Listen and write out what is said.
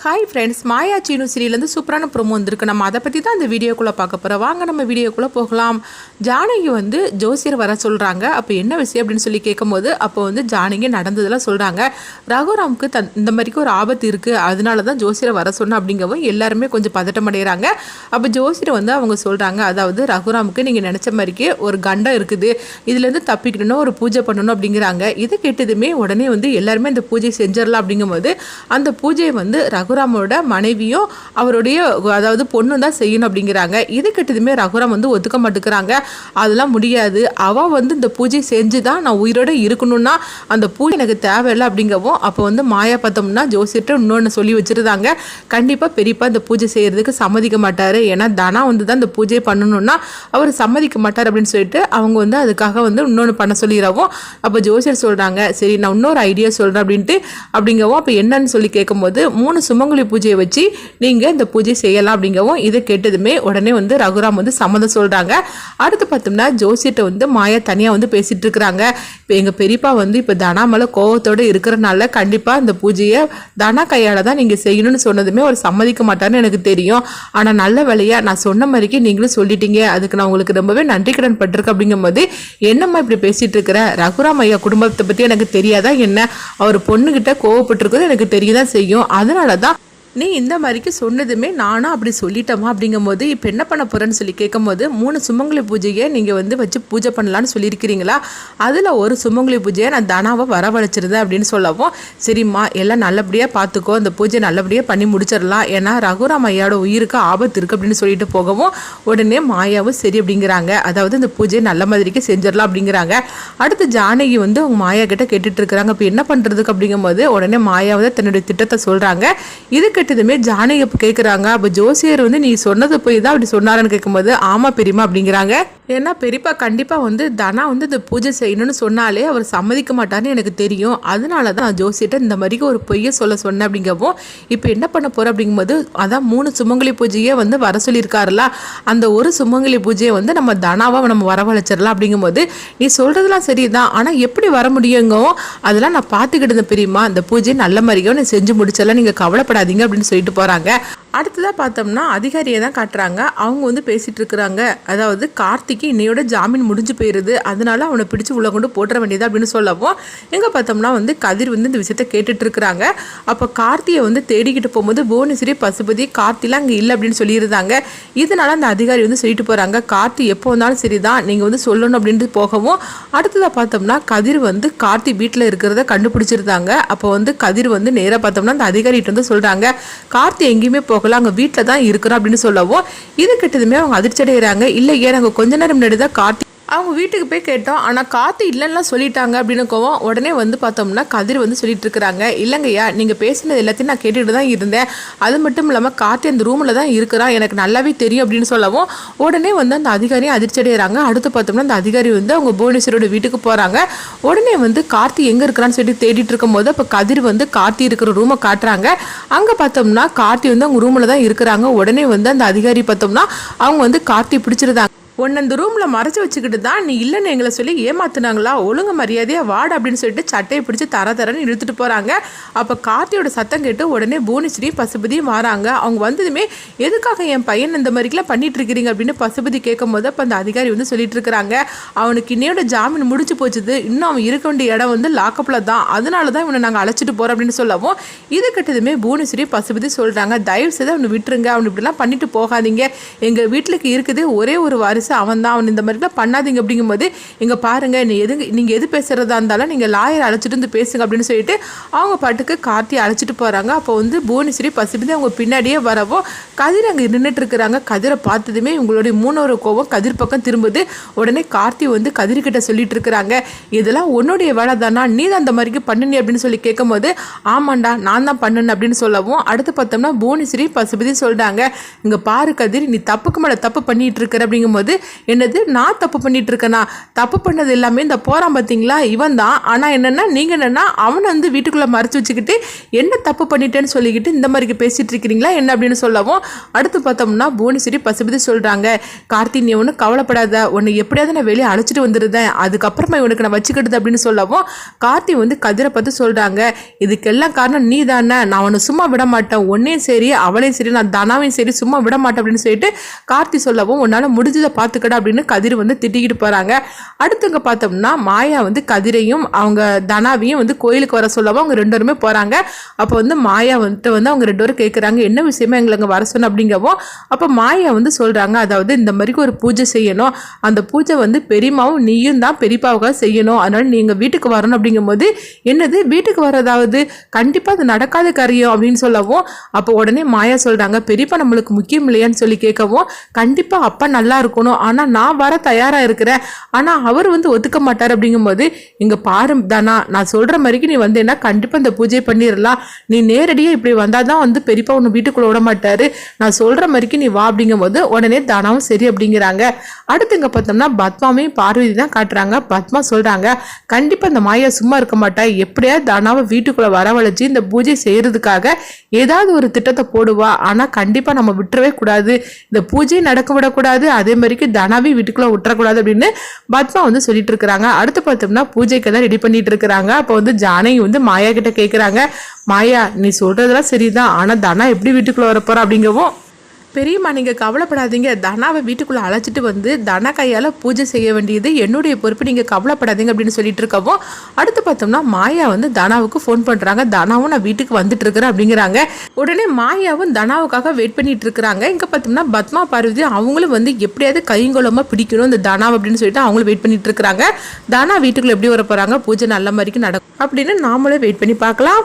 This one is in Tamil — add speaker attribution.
Speaker 1: ஹாய் ஃப்ரெண்ட்ஸ், மாயா சீனு சீரியலேருந்து சூப்பரான ப்ரோமோ வந்திருக்கு. நம்ம அதை பற்றி தான் இந்த வீடியோக்குள்ளே பார்க்க போகிறோம். வாங்க நம்ம வீடியோக்குள்ளே போகலாம். ஜானகி ஜோசியர் வர சொல்கிறாங்க. அப்போ என்ன விஷயம் அப்படின்னு சொல்லி கேட்கும்போது அப்போ ஜானகி நடந்ததெல்லாம் சொல்கிறாங்க. ரகுராமுக்கு இந்த மாதிரிக்கு ஒரு ஆபத்து இருக்குது, அதனால தான் ஜோசியரை வர சொன்னேன் அப்படிங்கவும் எல்லாருமே கொஞ்சம் பதட்டம் அடைகிறாங்க. அப்போ ஜோசியர் அவங்க சொல்கிறாங்க, அதாவது ரகுராமுக்கு நீங்கள் நினச்ச மாதிரிக்கே ஒரு கண்டம் இருக்குது, இதுலேருந்து தப்பிக்கணும்னா ஒரு பூஜை பண்ணணும் அப்படிங்கிறாங்க. இதை கேட்டதுமே உடனே எல்லாருமே இந்த பூஜை செஞ்சிடலாம் அப்படிங்கும்போது அந்த பூஜையை ரகுராமோட மனைவியும் அவருடைய அதாவது பொண்ணு தான் செய்யணும் அப்படிங்கிறாங்க. இது கிட்டதுமே ரகுராம் ஒத்துக்க மாட்டேங்கிறாங்க. அதெல்லாம் முடியாது, அவ இந்த பூஜை செஞ்சு தான் நான் உயிரோட இருக்கணும்னா அந்த பூஜை எனக்கு தேவையில்லை அப்படிங்கவும் அப்போ மாயா பார்த்தோம்னா ஜோசியர்கிட்ட இன்னொன்று சொல்லி வச்சிருந்தாங்க, கண்டிப்பாக பெரியப்பா இந்த பூஜை செய்யறதுக்கு சம்மதிக்க மாட்டார், ஏன்னா தனா தான் இந்த பூஜை பண்ணணும்னா அவர் சம்மதிக்க மாட்டார் அப்படின்னு சொல்லிட்டு அவங்க அதுக்காக இன்னொன்று பண்ண சொல்லிடுறவும் அப்போ ஜோசியர் சொல்கிறாங்க, சரி நான் இன்னொரு ஐடியா சொல்கிறேன் அப்படிங்கவும் அப்போ என்னன்னு சொல்லி கேட்கும்போது 3 சுமங்கலி பூஜையை வச்சு நீங்கள் இந்த பூஜை செய்யலாம் அப்படிங்கவும் இதை கேட்டதுமே உடனே ரகுராம் சம்மதம் சொல்கிறாங்க. அடுத்து பார்த்தோம்னா ஜோசியர்கிட்ட மாயா தனியாக பேசிகிட்டு இருக்கிறாங்க. இப்போ எங்கள் பெரியப்பா இப்போ தனா மேலே கோவத்தோடு இருக்கிறனால கண்டிப்பாக இந்த பூஜையை தனா கையால் தான் நீங்கள் செய்யணும்னு சொன்னதுமே அவர் சம்மதிக்க மாட்டார்னு எனக்கு தெரியும். ஆனால் நல்ல வேலையாக நான் சொன்ன மாதிரிக்கு நீங்களும் சொல்லிட்டீங்க, அதுக்கு நான் உங்களுக்கு ரொம்பவே நன்றி கடன் பட்டிருக்கேன் அப்படிங்கும்போது என்னம்மா இப்படி பேசிகிட்டு இருக்கிற, ரகுராம் ஐயா குடும்பத்தை பற்றி எனக்கு தெரியாதா என்ன, அவர் பொண்ணுகிட்ட கோவப்பட்டிருக்கிறது எனக்கு தெரியதான் செய்யும், அதனால தான் நீ இந்த மாதிரிக்கு சொன்னதுமே நானும் அப்படி சொல்லிட்டோமா அப்படிங்கும்போது இப்போ என்ன பண்ண போகிறேன்னு சொல்லி கேட்கும்போது 3 சுமங்கலி பூஜையை நீங்கள் வச்சு பூஜை பண்ணலான்னு சொல்லியிருக்கிறீங்களா, அதில் ஒரு சுமங்கலி பூஜையை நான் தனாவை வரவழைச்சிருந்தேன் அப்படின்னு சொல்லவும், சரிம்மா எல்லாம் நல்லபடியாக பார்த்துக்கோ, அந்த பூஜை நல்லபடியாக பண்ணி முடிச்சிடலாம், ஏன்னா ரகுராம் ஐயாவோட உயிருக்கு ஆபத்து இருக்குது அப்படின்னு சொல்லிட்டு போகவும் உடனே மாயாவும் சரி அப்படிங்கிறாங்க. அதாவது இந்த பூஜையை நல்ல மாதிரிக்கு செஞ்சிடலாம் அப்படிங்கிறாங்க. அடுத்து ஜானகி அவங்க மாயா கிட்ட கேட்டுட்டு இருக்கிறாங்க, இப்போ என்ன பண்ணுறதுக்கு அப்படிங்கும்போது உடனே மாயாவை தன்னுடைய திட்டத்தை சொல்கிறாங்க. இதுக்கு கேட்டதுமே ஜானகி கேட்குறாங்க, அப்போ ஜோசியர் நீ சொன்னது போய் தான் அப்படி சொன்னாருன்னு கேட்கும்போது ஆமா பெரியமா அப்படிங்கிறாங்க. ஏன்னா பெரியப்பா கண்டிப்பாக தனா இந்த பூஜை செய்யணும்னு சொன்னாலே அவர் சம்மதிக்க மாட்டார்னு எனக்கு தெரியும், அதனால தான் நான் ஜோசியர்கிட்ட இந்த மாதிரிக்கு ஒரு பொய்யை சொன்னேன் அப்படிங்கவும் இப்போ என்ன பண்ண போகிறேன் அப்படிங்கும்போது அதான் 3 சுமங்கலி பூஜையை வர சொல்லியிருக்காருல, அந்த ஒரு சுமங்கலி பூஜையை நம்ம தனாவாக நம்ம வரவழைச்சிடலாம் அப்படிங்கும்போது நீ சொல்கிறதுலாம் சரிதான், ஆனால் எப்படி வர முடியுங்கவும் அதெல்லாம் நான் பார்த்துக்கிட்டு இருந்தேன் பெரியமா, அந்த பூஜையை நல்ல மாதிரியும் நீ செஞ்சு முடிச்சலாம், நீங்கள் கவலைப்படாதீங்க அப்படின்னு சொல்லிட்டு போகிறாங்க. அடுத்ததாக பார்த்தோம்னா அதிகாரியை தான் காட்டுறாங்க. அவங்க பேசிகிட்டு இருக்கிறாங்க, அதாவது கார்த்திக்கு இன்னையோட ஜாமீன் முடிஞ்சு போயிடுது, அதனால அவனை பிடிச்சி உள்ள கொண்டு போட்டுற வேண்டியது அப்படின்னு சொல்லவும் எங்கே பார்த்தோம்னா கதிர் இந்த விஷயத்த கேட்டுட்டு இருக்கிறாங்க. அப்போ கார்த்தியை தேடிக்கிட்டு போகும்போது புவனேஸ்வரி பசுபதி கார்த்திலாம் அங்கே இல்லை அப்படின்னு சொல்லியிருந்தாங்க. இதனால அந்த அதிகாரி சொல்லிட்டு போகிறாங்க, கார்த்தி எப்போ வந்தாலும் சரி தான் நீங்கள் சொல்லணும் அப்படின்ட்டு போகவும் அடுத்ததாக பார்த்தோம்னா கதிர் கார்த்தி வீட்டில் இருக்கிறத கண்டுபிடிச்சிருந்தாங்க. அப்போ கதிர் நேராக பார்த்தோம்னா அந்த அதிகாரிகிட்ட சொல்கிறாங்க, கார்த்தி எங்கேயுமே போக அங்க வீட்டில் தான் இருக்கிறோம் அப்படின்னு சொல்லவும் இது கிட்டதுமே அவங்க அதிர்ச்சி அடைகிறாங்க. இல்லையே நாங்கள் கொஞ்ச நேரம் முன்னாடி தான் கார்த்தி அவங்க வீட்டுக்கு போய் கேட்டோம், ஆனால் கார்த்தி இல்லைன்னா சொல்லிட்டாங்க அப்படின்னு கோவம் உடனே பார்த்தோம்னா கதிர் சொல்லிட்டு இருக்கிறாங்க, இல்லைங்கய்யா நீங்கள் பேசினது எல்லாத்தையும் நான் கேட்டுட்டு தான் இருந்தேன், அது மட்டும் இல்லாமல் கார்த்தி அந்த ரூமில் தான் இருக்கிறான், எனக்கு நல்லாவே தெரியும் அப்படின்னு சொல்லவும் உடனே அந்த அதிகாரியும் அதிர்ச்சி அடைகிறாங்க. அடுத்து பார்த்தோம்னா அந்த அதிகாரி அவங்க புவனேஸ்வரோட வீட்டுக்கு போகிறாங்க. உடனே கார்த்தி எங்கே இருக்கிறான்னு சொல்லிட்டு தேடிட்டு இருக்கும் போது அப்போ கதிர் கார்த்தி இருக்கிற ரூமை காட்டுறாங்க. அங்கே பார்த்தோம்னா கார்த்தி அவங்க ரூமில் தான் இருக்கிறாங்க. உடனே அந்த அதிகாரி பார்த்தோம்னா அவங்க கார்த்தி பிடிச்சிருந்தாங்க, உன்னை இந்த ரூமில் மறைச்சி வச்சுக்கிட்டு தான் நீ இல்லைன்னு எங்களை சொல்லி ஏமாத்துனாங்களா, ஒழுங்கு மரியாதையாக வாடு அப்படின்னு சொல்லிட்டு சட்டையை பிடிச்சி தரன்னு இழுத்துட்டு போகிறாங்க. அப்போ கார்த்தியோட சத்தம் கேட்டு உடனே புவனேஸ்வரி பசுபதியும் வராங்க. அவங்க வந்ததுமே எதுக்காக என் பையன் இந்த மாதிரிக்கெலாம் பண்ணிட்டு இருக்கிறீங்க அப்படின்னு பசுபதி கேட்கும் போது அப்போ அந்த அதிகாரி சொல்லிட்டு இருக்கிறாங்க, அவனுக்கு இன்னையோட ஜாமீன் முடிச்சு போச்சுது, இன்னும் அவன் இருக்க வேண்டிய இடம் லாக்கப்பில் தான், அதனால தான் இவனை நாங்கள் அழைச்சிட்டு போகிறோம் அப்படின்னு சொல்லவும் இது கட்டதுமே புவனேஸ்வரி பசுபதி சொல்கிறாங்க, தயவு செய்து அவனை விட்டுருங்க, அவனு இப்படிலாம் பண்ணிட்டு போகாதீங்க, எங்கள் வீட்டுக்கு இருக்குது ஒரே ஒரு வாரிசு அவன் தான், அவன் இந்த மாதிரிலாம் பண்ணாதீங்க அப்படிங்கும்போது இங்கே பாருங்க நீங்கள் எது பேசுகிறதா இருந்தாலும் நீங்கள் லாயர் அழைச்சிட்டு பேசுங்க அப்படின்னு சொல்லிட்டு அவங்க பாட்டுக்கு கார்த்தியை அழைச்சிட்டு போகிறாங்க. அப்போ புவனேஸ்வரி பசுபதி அவங்க பின்னாடியே வரவோ கதிர் அங்கே நின்றுட்டு இருக்கிறாங்க. கதிரை பார்த்ததுமே உங்களுடைய 3வது கோவம் கதிர் பக்கம் திரும்புது. உடனே கார்த்தி கதிர்கிட்ட சொல்லிட்டு இருக்கிறாங்க, இதெல்லாம் உன்னுடைய வேலை தானா, நீ தான் அந்த மாதிரிக்கு பண்ணினி அப்படின்னு சொல்லி கேட்கும்போது ஆமாண்டா நான் தான் பண்ணேன் அப்படின்னு சொல்லவும் அடுத்து பார்த்தோம்னா புவனேஸ்வரி பசுபதி சொல்கிறாங்க, இங்கே பாரு கதிர், நீ தப்புக்கு மேலே தப்பு பண்ணிட்டு இருக்கிற அப்படிங்கும்போது என்னது நான் தப்பு பண்ணிட்டு இருக்கேனா? தப்பு பண்ணது எல்லாமே இந்த போகிறான் பார்த்தீங்களா இவன் தான். ஆனால் என்னென்னா நீங்கள் என்னென்னா அவனை வந்து வீட்டுக்குள்ளே மறைச்சி வச்சுக்கிட்டு என்ன தப்பு பண்ணிட்டேன்னு சொல்லிக்கிட்டு இந்த மாதிரி பேசிகிட்டு இருக்கிறீங்களா என்ன அப்படின்னு சொல்லவும், அடுத்து பார்த்தோம்னா புவனேஸ்வரி பசுபதி சொல்கிறாங்க, கார்த்தி நீ ஒன்றும் கவலைப்படாத, உன்னை எப்படியாவது நான் வெளியே அழைச்சிட்டு வந்துடுறேன், அதுக்கப்புறமா இவனுக்கு நான் வச்சுக்கிட்டது அப்படின்னு சொல்லவும், கார்த்தி வந்து கதிரை பார்த்து சொல்கிறாங்க, இதுக்கெல்லாம் காரணம் நீ தானே, நான் அவனை சும்மா விட மாட்டேன், உன்னையும் சரி அவளையும் சரி நான் தனாவையும் சரி சும்மா விட மாட்டேன் அப்படின்னு சொல்லிட்டு கார்த்தி சொல்லவும், உன்னால் முடிஞ்சதை பார்த்துக்கடா அப்படின்னு கதிர் வந்து திட்டிக்கிட்டு போகிறாங்க. அடுத்தவங்க பார்த்தோம்னா மாயா வந்து கதிரையும் அவங்க தனாவையும் வந்து கோயிலுக்கு வர சொல்லவும் அவங்க 2 பேருமே போகிறாங்க. அப்போ வந்து மாயா வந்துட்டு வந்து அவங்க 2 பேரும் கேட்குறாங்க, என்ன விஷயமா எங்களை அங்கே வர சொன்ன அப்படிங்கவும், அப்போ மாயா வந்து சொல்கிறாங்க, அதாவது இந்த மாதிரி ஒரு பூஜை செய்யணும், அந்த பூஜை வந்து பெரியமாவும் நீயும் தான் பெரியப்பாவுக்காக செய்யணும், அதனால் நீங்கள் வீட்டுக்கு வரணும் அப்படிங்கும்போது, என்னது வீட்டுக்கு வரதாவது கண்டிப்பாக அது நடக்காத காரியம் அப்படின்னு சொல்லவும், அப்போ உடனே மாயா சொல்கிறாங்க, பெரியப்பா நம்மளுக்கு முக்கியம் இல்லையான்னு சொல்லி கேட்கவும், கண்டிப்பாக அப்பா நல்லா இருக்கணும், ஆனால் நான் வர தயாராக இருக்கிறேன், ஆனால் அவர் வந்து ஒத்துக்க மாட்டார் அப்படிங்கும்போது, இங்கே பாரு தானா நான் சொல்கிற மாதிரிக்கு நீ வந்தேன்னா கண்டிப்பாக இந்த பூஜை பண்ணிடலாம், நீ நேரடியாக இப்படி வந்தால் தான் வந்து பெரியப்பா உன்னை வீட்டுக்குள்ளே விட மாட்டார், நான் சொல்கிற மாதிரிக்கு நீ வா அப்படிங்கும்போது உடனே தானாவும் சரி அப்படிங்கிறாங்க. அடுத்துங்க பார்த்தோம்னா பத்மாவையும் பார்வதி தான் காட்டுறாங்க. பத்மா சொல்கிறாங்க, கண்டிப்பாக இந்த மாயா சும்மா இருக்க மாட்டா, எப்படியா தானாவை வீட்டுக்குள்ளே வரவழைச்சி இந்த பூஜை செய்கிறதுக்காக ஏதாவது ஒரு திட்டத்தை போடுவா, ஆனால் கண்டிப்பாக நம்ம விட்டுறவே கூடாது, இந்த பூஜையை நடக்க விடக்கூடாது, அதே மாதிரிக்கு தனாவையும் வீட்டுக்குள்ளே விட்டுறக்கூடாது அப்படின்னு பத்மா வந்து சொல்லிட்டு இருக்கிறாங்க. அடுத்து பார்த்தோம்னா பூஜைக்கெல்லாம் ரெடி பண்ணிட்டு இருக்கிறாங்க. அப்போ வந்து ஜானகி வந்து மாயா கிட்ட கேட்குறாங்க, மாயா நீ சொல்கிறதெல்லாம் சரிதான், ஆனால் தனா எப்படி வீட்டுக்குள்ளே வரப்போகிறா அப்படிங்கவும், பெரியம்மா நீங்கள் கவலைப்படாதீங்க, தனாவை வீட்டுக்குள்ளே அழைச்சிட்டு வந்து தனா கையால் பூஜை செய்ய வேண்டியது என்னுடைய பொறுப்பு, நீங்கள் கவலைப்படாதீங்க அப்படின்னு சொல்லிட்டு இருக்கவும், அடுத்து பார்த்தோம்னா மாயா வந்து தனாவுக்கு ஃபோன் பண்ணுறாங்க, தனாவும் நான் வீட்டுக்கு வந்துட்டு இருக்கிறேன் அப்படிங்கிறாங்க. உடனே மாயாவும் தனாவுக்காக வெயிட் பண்ணிட்டு இருக்கிறாங்க. இங்கே பார்த்தோம்னா பத்மா பார்வதி அவங்களும் வந்து எப்படியாவது கைங்கோலமாக பிடிக்கணும் இந்த தனாவை அப்படின்னு சொல்லிட்டு அவங்களும் வெயிட் பண்ணிட்டு இருக்கிறாங்க. தனா வீட்டுக்குள்ளே எப்படி வர போகிறாங்க, பூஜை நல்ல மாதிரிக்கு நடக்கும் அப்படின்னு நாமளும் வெயிட் பண்ணி பார்க்கலாம்.